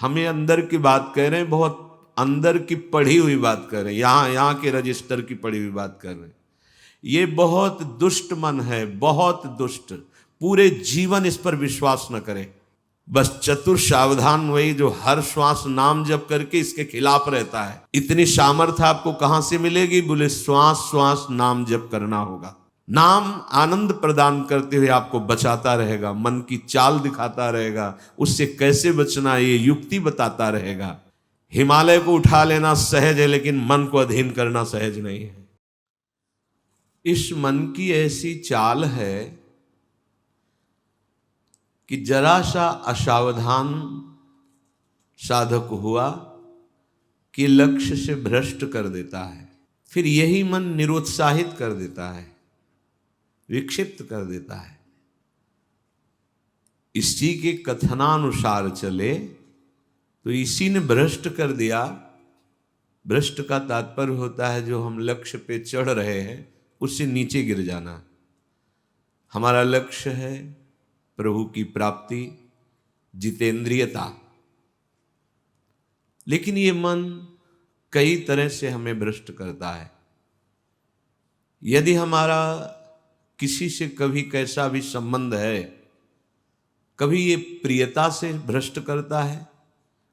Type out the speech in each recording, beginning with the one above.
हमें अंदर की बात कह रहे हैं, बहुत अंदर की पढ़ी हुई बात कर रहे हैं, यहाँ के रजिस्टर की पढ़ी हुई बात कर रहे हैं। ये बहुत दुष्ट मन है, बहुत दुष्ट। पूरे जीवन इस पर विश्वास न करें। बस चतुर सावधान वही जो हर श्वास नाम जप करके इसके खिलाफ रहता है। इतनी सामर्थ्य आपको कहां से मिलेगी? बोले श्वास श्वास नाम जप करना होगा। नाम आनंद प्रदान करते हुए आपको बचाता रहेगा, मन की चाल दिखाता रहेगा, उससे कैसे बचना ये युक्ति बताता रहेगा। हिमालय को उठा लेना सहज है, लेकिन मन को अधीन करना सहज नहीं है। इस मन की ऐसी चाल है कि जरा सा असावधान साधक हुआ कि लक्ष्य से भ्रष्ट कर देता है। फिर यही मन निरुत्साहित कर देता है, विक्षिप्त कर देता है। इसी के कथनानुसार चले तो इसी ने भ्रष्ट कर दिया। भ्रष्ट का तात्पर्य होता है जो हम लक्ष्य पे चढ़ रहे हैं उससे नीचे गिर जाना। हमारा लक्ष्य है प्रभु की प्राप्ति, जितेंद्रियता, लेकिन ये मन कई तरह से हमें भ्रष्ट करता है। यदि हमारा किसी से कभी कैसा भी संबंध है, कभी ये प्रियता से भ्रष्ट करता है,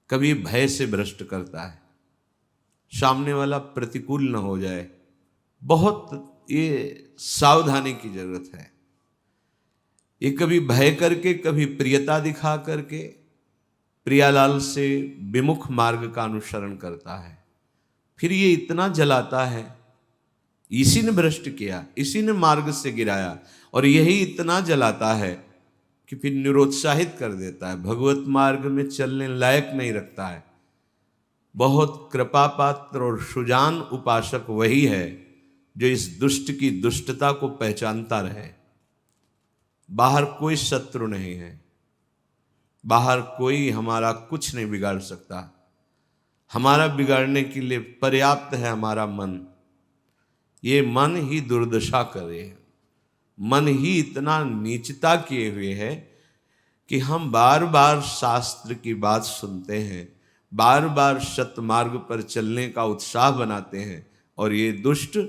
कभी भय से भ्रष्ट करता है। सामने वाला प्रतिकूल न हो जाए, बहुत ये सावधानी की जरूरत है। ये कभी भय करके, कभी प्रियता दिखा करके प्रियालाल से विमुख मार्ग का अनुसरण करता है। फिर ये इतना जलाता है, इसी ने भ्रष्ट किया, इसी ने मार्ग से गिराया, और यही इतना जलाता है कि फिर निरुत्साहित कर देता है, भगवत मार्ग में चलने लायक नहीं रखता है। बहुत कृपा पात्र और सुजान उपासक वही है जो इस दुष्ट की दुष्टता को पहचानता रहे। बाहर कोई शत्रु नहीं है, बाहर कोई हमारा कुछ नहीं बिगाड़ सकता। हमारा बिगाड़ने के लिए पर्याप्त है हमारा मन। ये मन ही दुर्दशा करे, मन ही इतना नीचता किए हुए है कि हम बार बार शास्त्र की बात सुनते हैं, बार बार सतमार्ग पर चलने का उत्साह बनाते हैं, और ये दुष्ट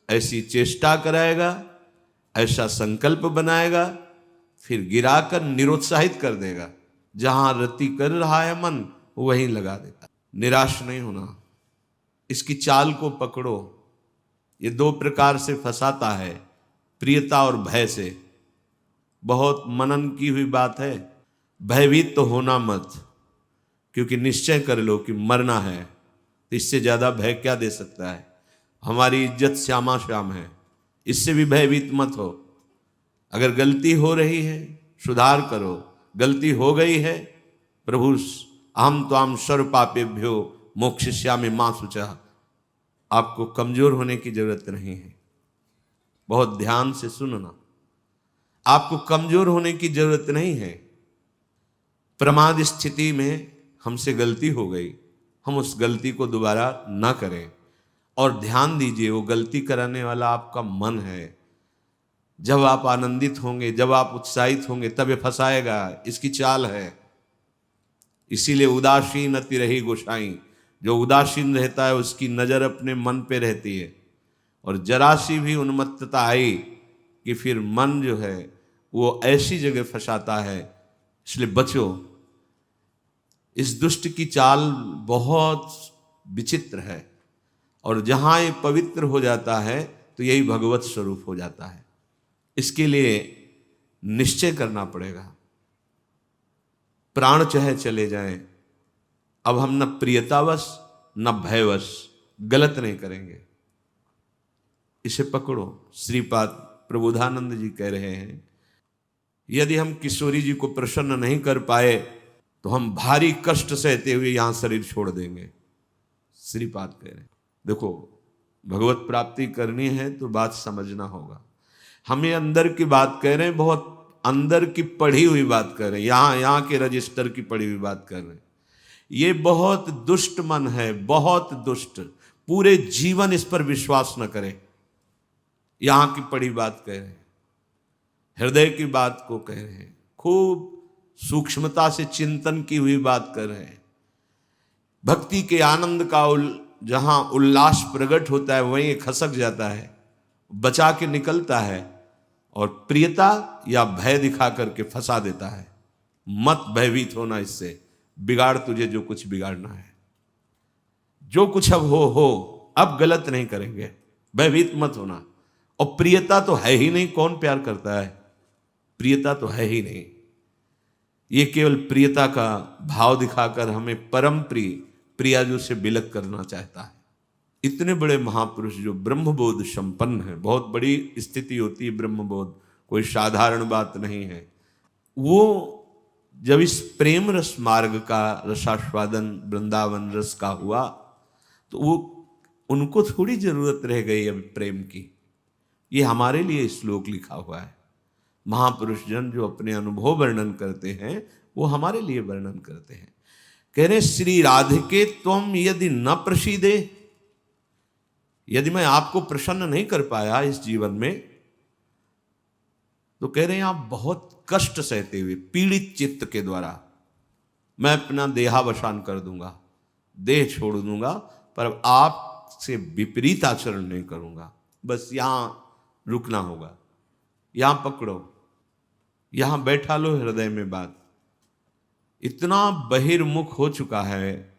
ऐसी चेष्टा कराएगा, ऐसा संकल्प बनाएगा, फिर गिराकर निरुत्साहित कर देगा। जहां रति कर रहा है मन वहीं लगा देता। निराश नहीं होना, इसकी चाल को पकड़ो। ये दो प्रकार से फंसाता है, प्रियता और भय से। बहुत मनन की हुई बात है। भयभीत तो होना मत, क्योंकि निश्चय कर लो कि मरना है, तो इससे ज्यादा भय क्या दे सकता है। हमारी इज्जत श्यामा श्याम है, इससे भी भयभीत मत हो। अगर गलती हो रही है सुधार करो, गलती हो गई है प्रभु अहम त्वाम सर्व पापेभ्यो मोक्षयिष्यामि मा शुचः। आपको कमजोर होने की जरूरत नहीं है, बहुत ध्यान से सुनना। आपको कमजोर होने की जरूरत नहीं है। प्रमाद स्थिति में हमसे गलती हो गई, हम उस गलती को दोबारा ना करें। और ध्यान दीजिए, वो गलती कराने वाला आपका मन है। जब आप आनंदित होंगे, जब आप उत्साहित होंगे, तब ये फंसाएगा, इसकी चाल है। इसीलिए उदासीन अति रही गोसाई। जो उदासीन रहता है उसकी नजर अपने मन पे रहती है, और जरा सी भी उन्मत्तता आई कि फिर मन जो है वो ऐसी जगह फंसाता है। इसलिए बचो। इस दुष्ट की चाल बहुत विचित्र है, और जहां ये पवित्र हो जाता है तो यही भगवत स्वरूप हो जाता है। इसके लिए निश्चय करना पड़ेगा। प्राण चाहे चले जाएं, अब हम न प्रियतावश न भयवश गलत नहीं करेंगे। इसे पकड़ो। श्रीपाद प्रबोधानंद जी कह रहे हैं, यदि हम किशोरी जी को प्रसन्न नहीं कर पाए तो हम भारी कष्ट सहते हुए यहां शरीर छोड़ देंगे। श्रीपाद कह रहे हैं, देखो भगवत प्राप्ति करनी है तो बात समझना होगा। हमें अंदर की बात कह रहे हैं, बहुत अंदर की पढ़ी हुई बात कर रहे हैं, यहाँ के रजिस्टर की पढ़ी हुई बात कर रहे हैं। ये बहुत दुष्ट मन है, बहुत दुष्ट। पूरे जीवन इस पर विश्वास न करें। यहां की पढ़ी बात कह रहे हैं, हृदय की बात को कह रहे हैं, खूब सूक्ष्मता से चिंतन की हुई बात कर रहे हैं। भक्ति के आनंद का जहां उल्लास प्रकट होता है वहीं खसक जाता है, बचा के निकलता है और प्रियता या भय दिखा करके फंसा देता है। मत भयभीत होना, इससे बिगाड़ तुझे जो कुछ बिगाड़ना है। जो कुछ अब हो, अब गलत नहीं करेंगे, भयभीत मत होना। और प्रियता तो है ही नहीं, कौन प्यार करता है? प्रियता तो है ही नहीं। ये केवल प्रियता का भाव दिखाकर हमें परम प्रिय प्रियाजू से बिलक करना चाहता है। इतने बड़े महापुरुष जो ब्रह्मबोध संपन्न है, बहुत बड़ी स्थिति होती है ब्रह्मबोध, कोई साधारण बात नहीं है। वो जब इस प्रेम रस मार्ग का रसास्वादन वृंदावन रस का हुआ तो वो उनको थोड़ी जरूरत रह गई अब प्रेम की। ये हमारे लिए श्लोक लिखा हुआ है। महापुरुष जन जो अपने अनुभव वर्णन करते हैं वो हमारे लिए वर्णन करते हैं। कह रहे श्री राधिके त्वम यदि न प्रसीदे, यदि मैं आपको प्रसन्न नहीं कर पाया इस जीवन में, तो कह रहे हैं आप बहुत कष्ट सहते हुए पीड़ित चित्त के द्वारा मैं अपना देहावसान कर दूंगा, देह छोड़ दूंगा, पर आपसे विपरीत आचरण नहीं करूंगा। बस यहां रुकना होगा, यहां पकड़ो, यहां बैठा लो हृदय में बात। इतना बहिर्मुख हो चुका है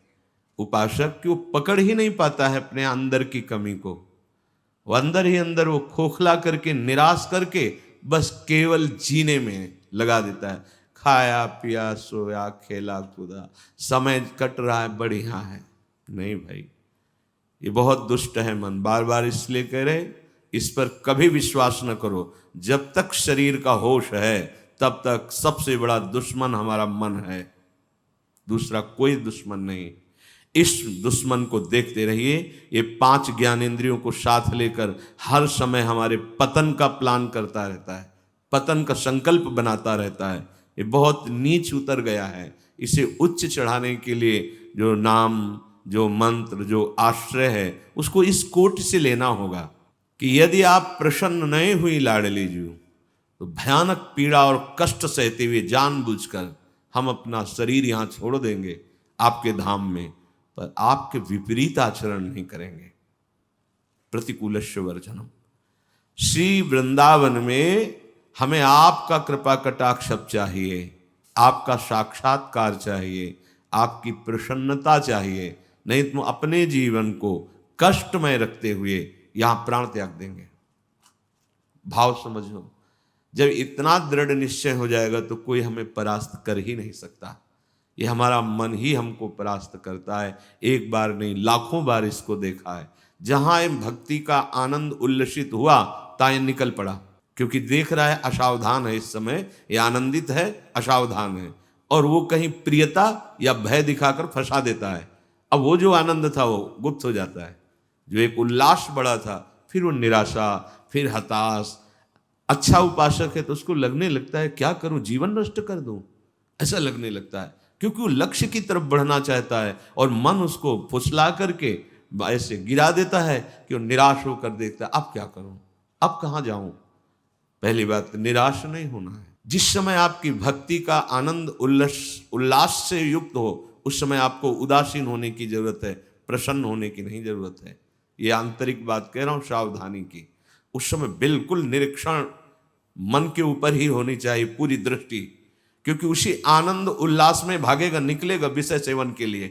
उपासक कि वो पकड़ ही नहीं पाता है अपने अंदर की कमी को। वो अंदर ही अंदर वो खोखला करके, निराश करके बस केवल जीने में लगा देता है। खाया पिया सोया खेला कूदा, समय कट रहा है, बढ़िया है। नहीं भाई, ये बहुत दुष्ट है मन। बार बार इसलिए कह रहे इस पर कभी विश्वास न करो। जब तक शरीर का होश है तब तक सबसे बड़ा दुश्मन हमारा मन है, दूसरा कोई दुश्मन नहीं। इस दुश्मन को देखते रहिए। ये 5 ज्ञानेंद्रियों को साथ लेकर हर समय हमारे पतन का प्लान करता रहता है, पतन का संकल्प बनाता रहता है। ये बहुत नीच उतर गया है। इसे उच्च चढ़ाने के लिए जो नाम, जो मंत्र, जो आश्रय है, उसको इस कोट से लेना होगा कि यदि आप प्रसन्न नहीं हुई लाडली जी, तो भयानक पीड़ा और कष्ट सहते हुए जानबूझकर हम अपना शरीर यहां छोड़ देंगे आपके धाम में, पर आपके विपरीत आचरण नहीं करेंगे। प्रतिकूलस्य वर्जनम। श्री वृंदावन में हमें आपका कृपा कटाक्ष चाहिए, आपका साक्षात्कार चाहिए, आपकी प्रसन्नता चाहिए। नहीं तो अपने जीवन को कष्टमय रखते हुए यहां प्राण त्याग देंगे। भाव समझो, जब इतना दृढ़ निश्चय हो जाएगा तो कोई हमें परास्त कर ही नहीं सकता। ये हमारा मन ही हमको परास्त करता है। एक बार नहीं, लाखों बार इसको देखा है। जहां भक्ति का आनंद उल्लसित हुआ ताए निकल पड़ा, क्योंकि देख रहा है असावधान है, इस समय ये आनंदित है, असावधान है, और वो कहीं प्रियता या भय दिखाकर फंसा देता है। अब वो जो आनंद था वो गुप्त हो जाता है। जो एक उल्लास बड़ा था, फिर वो निराशा, फिर हताश। अच्छा उपासक है तो उसको लगने लगता है क्या करूं, जीवन नष्ट कर दूं, ऐसा लगने लगता है, क्योंकि वो लक्ष्य की तरफ बढ़ना चाहता है और मन उसको फुसला करके ऐसे गिरा देता है कि वो निराश होकर देखता है अब क्या करूं, अब कहां जाऊं। पहली बात, निराश नहीं होना है। जिस समय आपकी भक्ति का आनंद उल्लास से युक्त हो, उस समय आपको उदासीन होने की जरूरत है, प्रसन्न होने की नहीं जरूरत है। ये आंतरिक बात कह रहा हूं, सावधानी की। उस समय बिल्कुल निरीक्षण मन के ऊपर ही होनी चाहिए, पूरी दृष्टि, क्योंकि उसी आनंद उल्लास में भागेगा, निकलेगा विषय सेवन के लिए,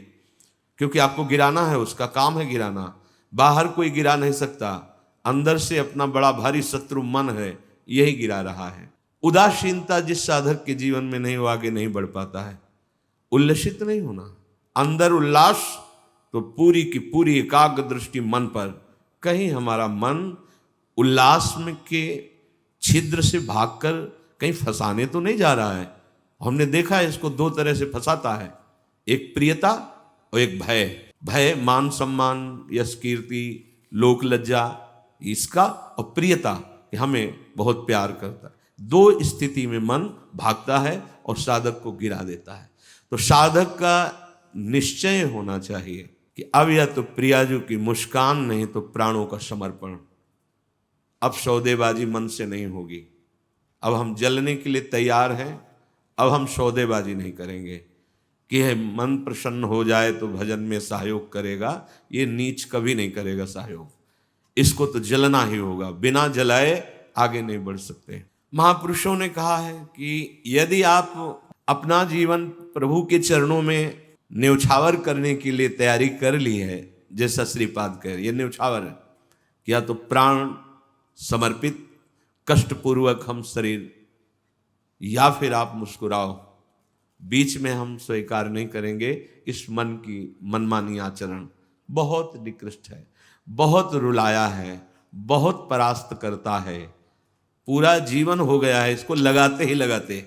क्योंकि आपको गिराना है, उसका काम है गिराना। बाहर कोई गिरा नहीं सकता, अंदर से अपना बड़ा भारी शत्रु मन है, यही गिरा रहा है। उदासीनता जिस साधक के जीवन में नहीं, वो आगे नहीं बढ़ पाता है। उल्लसित नहीं होना, अंदर उल्लास, तो पूरी की पूरी एकाग्र दृष्टि मन पर। कहीं हमारा मन उल्लास में के छिद्र से भागकर कहीं फंसाने तो नहीं जा रहा है। हमने देखा है इसको 2 तरह से फंसाता है, एक प्रियता और एक भय। भय मान सम्मान, यश कीर्ति, लोक लज्जा, इसका, और प्रियता कि हमें बहुत प्यार करता है। 2 स्थिति में मन भागता है और साधक को गिरा देता है। तो साधक का निश्चय होना चाहिए कि अब या तो प्रियाजू की मुस्कान, नहीं तो प्राणों का समर्पण। अब सौदेबाजी मन से नहीं होगी। अब हम जलने के लिए तैयार हैं। अब हम सौदेबाजी नहीं करेंगे कि मन प्रसन्न हो जाए तो भजन में सहयोग करेगा, ये नीच कभी नहीं करेगा सहयोग। इसको तो जलना ही होगा, बिना जलाए आगे नहीं बढ़ सकते। महापुरुषों ने कहा है कि यदि आप अपना जीवन प्रभु के चरणों में न्यौछावर करने के लिए तैयारी कर ली है, जैसा श्रीपाद कह रहे, ये न्यौछावर है, या तो प्राण समर्पित कष्टपूर्वक हम शरीर, या फिर आप मुस्कुराओ, बीच में हम स्वीकार नहीं करेंगे इस मन की मनमानी आचरण। बहुत निकृष्ट है, बहुत रुलाया है, बहुत परास्त करता है, पूरा जीवन हो गया है इसको लगाते ही लगाते,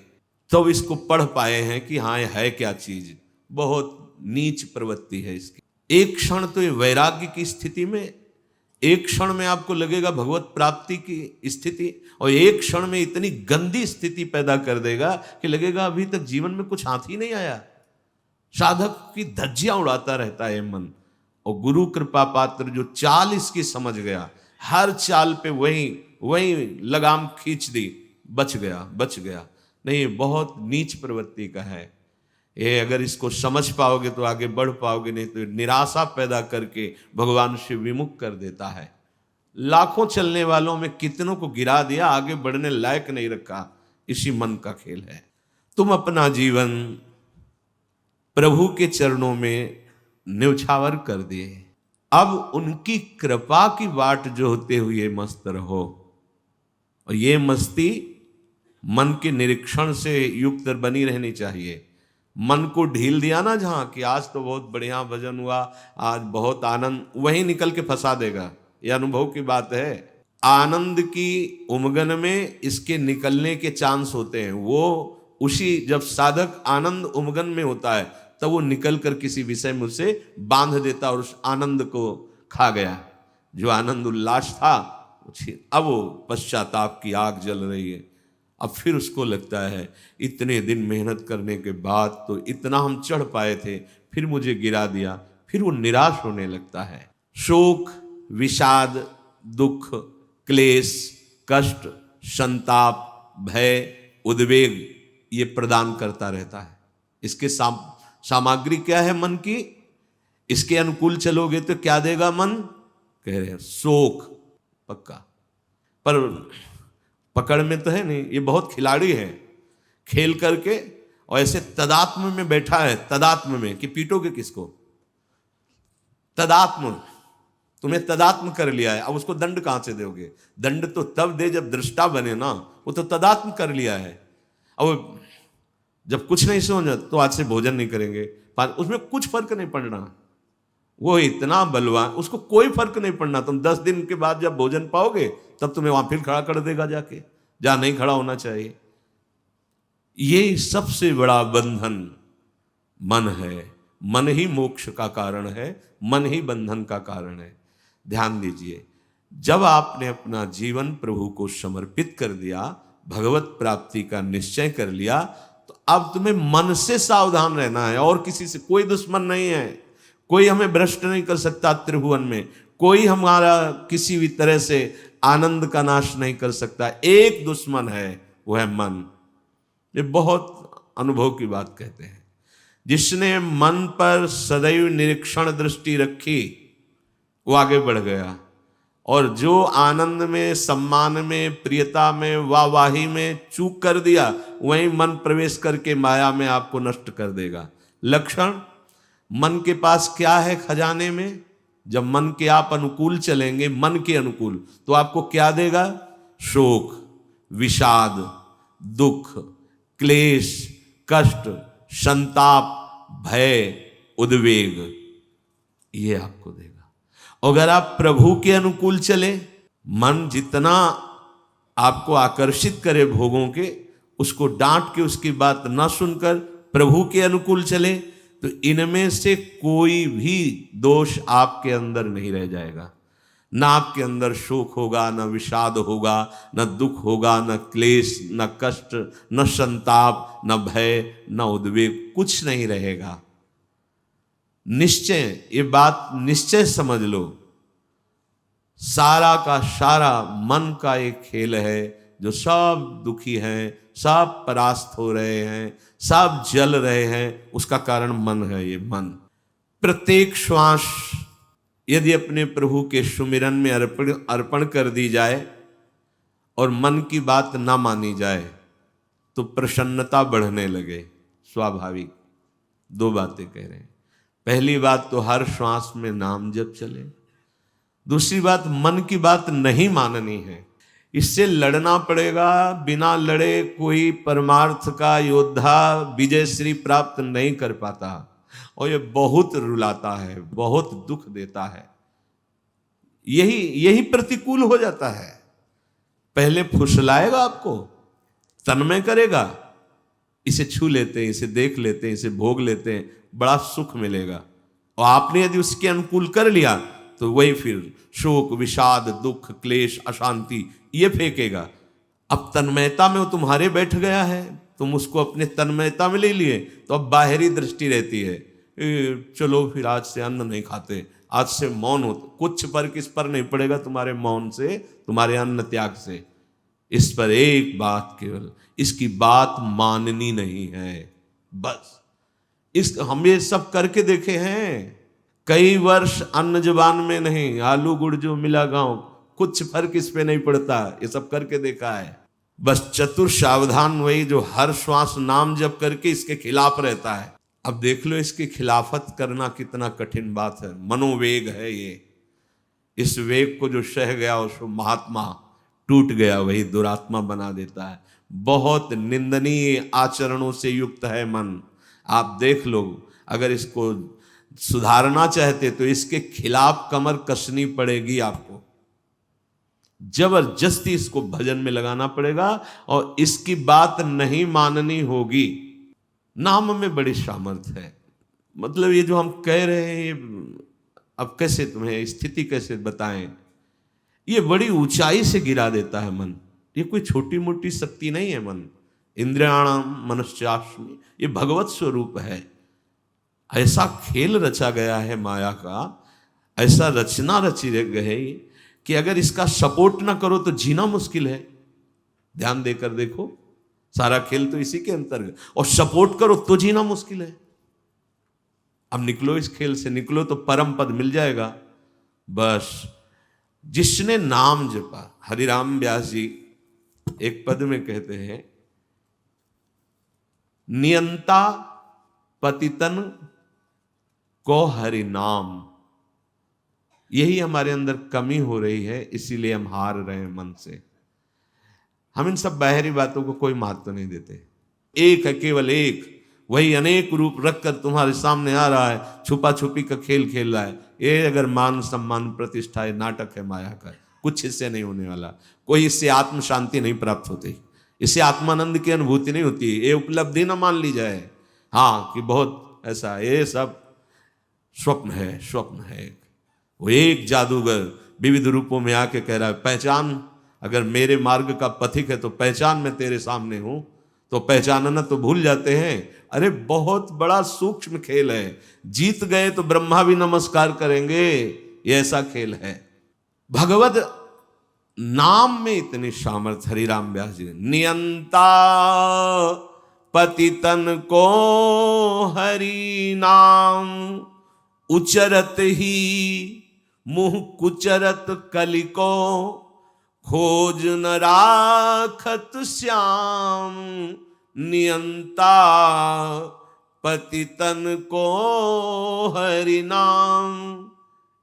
तो इसको पढ़ पाए हैं कि हाँ यह है क्या चीज। बहुत नीच प्रवृत्ति है इसकी। एक क्षण तो ये वैराग्य की स्थिति में, एक क्षण में आपको लगेगा भगवत प्राप्ति की स्थिति, और एक क्षण में इतनी गंदी स्थिति पैदा कर देगा कि लगेगा अभी तक जीवन में कुछ हाथ ही नहीं आया। साधक की धज्जियां उड़ाता रहता है मन, और गुरु कृपा पात्र जो चाल इसकी समझ गया, हर चाल पे वही लगाम खींच दी, बच गया। नहीं, बहुत नीच प्रवृत्ति का है ये। अगर इसको समझ पाओगे तो आगे बढ़ पाओगे, नहीं तो निराशा पैदा करके भगवान से विमुख कर देता है। लाखों चलने वालों में कितनों को गिरा दिया, आगे बढ़ने लायक नहीं रखा। इसी मन का खेल है। तुम अपना जीवन प्रभु के चरणों में न्यौछावर कर दिए, अब उनकी कृपा की बाट जोहते हुए मस्त रहो। और ये मस्ती मन के निरीक्षण से युक्त बनी रहनी चाहिए। मन को ढील दिया ना जहां कि आज तो बहुत बढ़िया भजन हुआ, आज बहुत आनंद, वहीं निकल के फंसा देगा। यह अनुभव की बात है। आनंद की उमगन में इसके निकलने के चांस होते हैं। वो उसी, जब साधक आनंद उमगन में होता है तब वो निकल कर किसी विषय में उसे बांध देता और उस आनंद को खा गया। जो आनंद उल्लास था अब वो पश्चाताप की आग जल रही है। अब फिर उसको लगता है इतने दिन मेहनत करने के बाद तो इतना हम चढ़ पाए थे, फिर मुझे गिरा दिया। फिर वो निराश होने लगता है। शोक, विषाद, दुख, क्लेश, कष्ट, संताप, भय, उद्वेग ये प्रदान करता रहता है। इसके सामग्री क्या है मन की? इसके अनुकूल चलोगे तो क्या देगा मन? कह रहे हैं शोक पक्का। पर पकड़ में तो है नहीं, ये बहुत खिलाड़ी है। खेल करके और ऐसे तदात्म में बैठा है, तदात्म में कि पीटोगे किसको? तदात्म, तुम्हें तदात्म कर लिया है, अब उसको दंड कहां से दोगे? दंड तो तब दे जब दृष्टा बने ना। वो तो तदात्म कर लिया है। अब जब कुछ नहीं समझ तो आज से भोजन नहीं करेंगे, उसमें कुछ फर्क नहीं पड़ना। वो इतना बलवान, उसको कोई फर्क नहीं पड़ना। तुम 10 दिन के बाद जब भोजन पाओगे तब तुम्हें वहां फिर खड़ा कर देगा जाके, जहां नहीं खड़ा होना चाहिए। ये सबसे बड़ा बंधन मन है। मन ही मोक्ष का कारण है, मन ही बंधन का कारण है। ध्यान दीजिए, जब आपने अपना जीवन प्रभु को समर्पित कर दिया, भगवत प्राप्ति का निश्चय कर लिया, तो अब तुम्हें मन से सावधान रहना है। और किसी से कोई दुश्मन नहीं है। कोई हमें भ्रष्ट नहीं कर सकता त्रिभुवन में। कोई हमारा किसी भी तरह से आनंद का नाश नहीं कर सकता। एक दुश्मन है, वो है मन। ये बहुत अनुभव की बात कहते हैं। जिसने मन पर सदैव निरीक्षण दृष्टि रखी वो आगे बढ़ गया, और जो आनंद में, सम्मान में, प्रियता में, वाहवाही में चूक कर दिया, वहीं मन प्रवेश करके माया में आपको नष्ट कर देगा। लक्षण मन के पास क्या है खजाने में? जब मन के आप अनुकूल चलेंगे, मन के अनुकूल, तो आपको क्या देगा? शोक, विषाद, दुख, क्लेश, कष्ट, संताप, भय, उद्वेग, ये आपको देगा। अगर आप प्रभु के अनुकूल चले, मन जितना आपको आकर्षित करे भोगों के, उसको डांट के उसकी बात ना सुनकर प्रभु के अनुकूल चले, तो इनमें से कोई भी दोष आपके अंदर नहीं रह जाएगा। ना आपके अंदर शोक होगा, न विषाद होगा, न दुख होगा, न क्लेश, न कष्ट, न संताप, न भय, न उद्वेग, कुछ नहीं रहेगा। निश्चय, ये बात निश्चय समझ लो। सारा का सारा मन का एक खेल है, जो सब दुखी हैं, सब परास्त हो रहे हैं, सब जल रहे हैं, उसका कारण मन है। ये मन प्रत्येक श्वास यदि अपने प्रभु के सुमिरन में अर्पण कर दी जाए और मन की बात ना मानी जाए तो प्रसन्नता बढ़ने लगे। स्वाभाविक दो बातें कह रहे हैं। पहली बात तो हर श्वास में नाम जप चले। दूसरी बात, मन की बात नहीं माननी है। इससे लड़ना पड़ेगा। बिना लड़े कोई परमार्थ का योद्धा विजयश्री प्राप्त नहीं कर पाता, और ये बहुत रुलाता है, बहुत दुख देता है। यही प्रतिकूल हो जाता है। पहले फुसलाएगा आपको, तन्मय करेगा, इसे छू लेते हैं, इसे देख लेते हैं, इसे भोग लेते हैं, बड़ा सुख मिलेगा। और आपने यदि उसके अनुकूल कर लिया तो वही फिर शोक, विषाद, दुख, क्लेश, अशांति ये फेंकेगा। अब तन्मयता में वो तुम्हारे बैठ गया है, तुम उसको अपने तन्मयता में ले लिए, तो अब बाहरी दृष्टि रहती है, चलो फिर आज से अन्न नहीं खाते, आज से मौन हो। कुछ फर्क इस पर नहीं पड़ेगा तुम्हारे मौन से, तुम्हारे अन्न त्याग से। इस पर एक बात केवल, इसकी बात माननी नहीं है, बस। हम ये सब करके देखे हैं। कई वर्ष अन्न जुबान में नहीं, आलू गुड़ जो मिला गांव, कुछ फर्क इस पे नहीं पड़ता। ये सब करके देखा है। बस चतुर सावधान वही जो हर श्वास नाम जप करके इसके खिलाफ रहता है। अब देख लो इसकी खिलाफत करना कितना कठिन बात है। मनोवेग है ये। इस वेग को जो सह गया उसको महात्मा, टूट गया वही दुरात्मा बना देता है। बहुत निंदनीय आचरणों से युक्त है मन। आप देख लो, अगर इसको सुधारना चाहते तो इसके खिलाफ कमर कसनी पड़ेगी आपको। जबरदस्ती इसको भजन में लगाना पड़ेगा और इसकी बात नहीं माननी होगी। नाम में बड़ी सामर्थ्य है। मतलब ये जो हम कह रहे हैं, अब कैसे तुम्हें स्थिति कैसे बताएं, ये बड़ी ऊंचाई से गिरा देता है मन। ये कोई छोटी मोटी शक्ति नहीं है मन। इंद्रियाणाम मनश्चास्मि, ये भगवत स्वरूप है। ऐसा खेल रचा गया है माया का, ऐसा रचना रची गई कि अगर इसका सपोर्ट ना करो तो जीना मुश्किल है। ध्यान देकर देखो, सारा खेल तो इसी के अंतर्गत, और सपोर्ट करो तो जीना मुश्किल है। अब निकलो इस खेल से, निकलो तो परम पद मिल जाएगा। बस जिसने नाम जपा, हरिराम व्यास जी एक पद में कहते हैं, नियंता पतितन को हरि नाम। यही हमारे अंदर कमी हो रही है, इसीलिए हम हार रहे हैं मन से। हम इन सब बाहरी बातों को कोई महत्व नहीं देते। एक है, केवल एक, वही अनेक रूप रखकर तुम्हारे सामने आ रहा है, छुपा छुपी का खेल खेल रहा है। ये अगर मान सम्मान प्रतिष्ठा है, नाटक है माया का, कुछ इससे नहीं होने वाला। कोई इससे आत्म शांति नहीं प्राप्त होती, इससे आत्मानंद की अनुभूति नहीं होती। ये उपलब्धि ना मान ली जाए, हाँ, कि बहुत ऐसा, ये सब स्वप्न है, स्वप्न है। वो एक जादूगर विविध रूपों में आके कह रहा है, पहचान, अगर मेरे मार्ग का पथिक है तो पहचान, मैं तेरे सामने हूं। तो पहचानना तो भूल जाते हैं। अरे बहुत बड़ा सूक्ष्म खेल है। जीत गए तो ब्रह्मा भी नमस्कार करेंगे, ये ऐसा खेल है। भगवत नाम में इतनी सामर्थ्य। हरिराम व्यास जी, नियंता पतितन को हरि नाम, उचरत ही मुह कुचरत कलिको, खोज न राखत श्याम, नियंता पतितन को हरि नाम।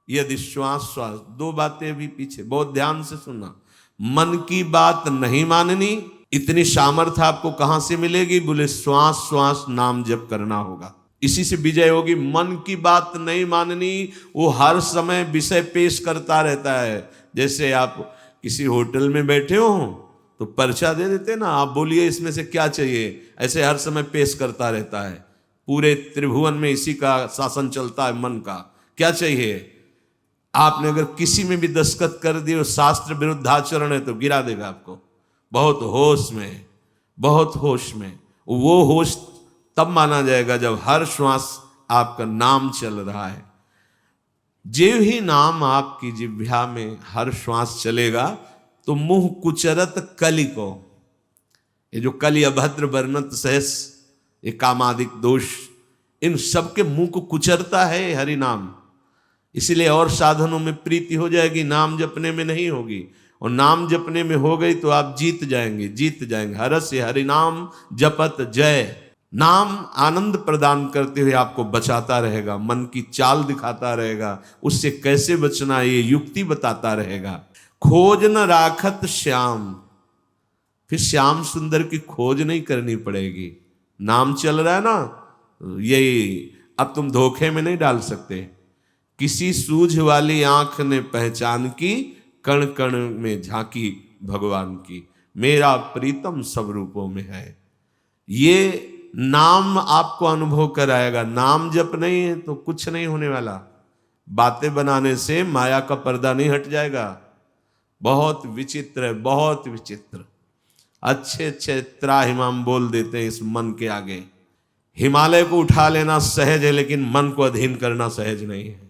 यदि श्वास श्वास, दो बातें भी पीछे बहुत ध्यान से सुनना। मन की बात नहीं माननी, इतनी सामर्थ्य आपको कहां से मिलेगी? बोले श्वास श्वास नाम जप करना होगा, इसी से विजय होगी। मन की बात नहीं माननी, वो हर समय विषय पेश करता रहता है। जैसे आप किसी होटल में बैठे हो तो पर्चा दे देते ना, आप बोलिए इसमें से क्या चाहिए, ऐसे हर समय पेश करता रहता है। पूरे त्रिभुवन में इसी का शासन चलता है, मन का। क्या चाहिए? आपने अगर किसी में भी दस्तखत कर दिए, शास्त्र विरुद्ध आचरण है, तो गिरा देगा आपको। बहुत होश में, बहुत होश में। वो होश तब माना जाएगा जब हर श्वास आपका नाम चल रहा है। जो ही नाम आपकी जिह्वा में हर श्वास चलेगा, तो मुंह कुचरत कलि को, ये जो कलि अभद्र वर्णत सहस, ये कामादिक दोष, इन सब के मुंह को कुचरता है हरि नाम। इसीलिए और साधनों में प्रीति हो जाएगी, नाम जपने में नहीं होगी। और नाम जपने में हो गई तो आप जीत जाएंगे, जीत जाएंगे। हरस हरि नाम जपत जय। नाम आनंद प्रदान करते हुए आपको बचाता रहेगा, मन की चाल दिखाता रहेगा, उससे कैसे बचना ये युक्ति बताता रहेगा। खोज न राखत श्याम, फिर श्याम सुंदर की खोज नहीं करनी पड़ेगी। नाम चल रहा है ना, यही अब तुम धोखे में नहीं डाल सकते। किसी सूझ वाली आंख ने पहचान की, कण कण में झांकी भगवान की, मेरा प्रीतम सब रूपों में है। ये नाम आपको अनुभव कराएगा। नाम जप नहीं है तो कुछ नहीं होने वाला। बातें बनाने से माया का पर्दा नहीं हट जाएगा। बहुत विचित्र है, बहुत विचित्र। अच्छे अच्छे त्राहिमाम बोल देते हैं इस मन के आगे। हिमालय को उठा लेना सहज है, लेकिन मन को अधीन करना सहज नहीं है।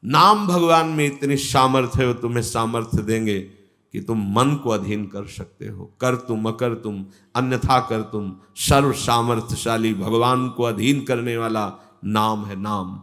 नाम भगवान में इतनी सामर्थ्य है, वो तुम्हें सामर्थ्य देंगे कि तुम मन को अधीन कर सकते हो। कर तुम अकर तुम अन्यथा कर तुम, सर्व सामर्थ्यशाली भगवान को अधीन करने वाला नाम है नाम।